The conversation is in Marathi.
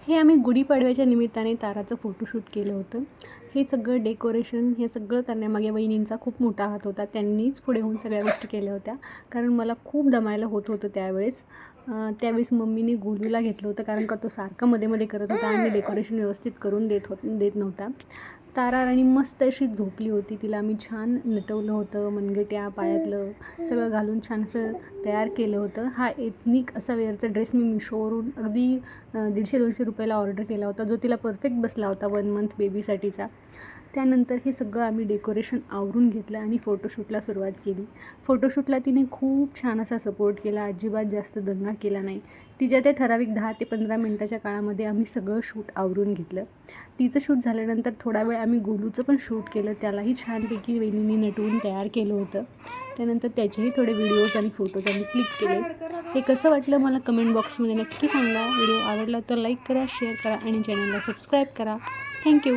हे आम्ही गुढीपाडव्याच्या निमित्ताने ताराचं फोटोशूट केलं होतं. हे सगळं डेकोरेशन हे सगळं करण्यामागे वहिनींचा खूप मोठा हात होता. त्यांनीच पुढे होऊन सगळ्या गोष्टी केल्या होत्या. कारण मला खूप दमायला होत होतं त्यावेळेस. त्यावेळेस मम्मीने गोलूला घेतलं होतं कारण का तो सारखं मध्ये करत होता आणि डेकोरेशन व्यवस्थित करून देत नव्हता. तारा राणी मस्त अशी झोपली होती. तिला आम्ही छान नटवलं होतं. मनगट्या, पायातलं सगळं घालून छान असं तयार केलं होतं. हा एथनिक असा वेअरचा ड्रेस मी मिशोवरून अगदी 150-200 रुपयाला ऑर्डर केला होता, जो तिला परफेक्ट बसला होता 1 मंथ बेबीसाठीचा. त्यानंतर हे सगळं आम्ही डेकोरेशन आवरून घेतलं आणि फोटोशूटला सुरुवात केली. फोटोशूटला तिने खूप छान असा सपोर्ट केला. अजिबात जास्त दंगा केला नाही. तिच्या त्या ठराविक 10 ते 15 मिनटाच्या काळामध्ये आम्ही सगळं शूट आवरून घेतलं. तिचं शूट झाल्यानंतर थोडा वेळ आम्ही गोलूचं पण शूट केलं. त्यालाही छानपैकी वहिनींनी नटवून तयार केलं होतं. त्यानंतर त्याचेही थोडे व्हिडिओज आणि फोटोज आम्ही क्लिक केले. हे कसं वाटलं मला कमेंट बॉक्समध्ये नक्की सांगा. व्हिडिओ आवडला तर लाईक करा, शेअर करा आणि चॅनलला सबस्क्राईब करा. थँक्यू.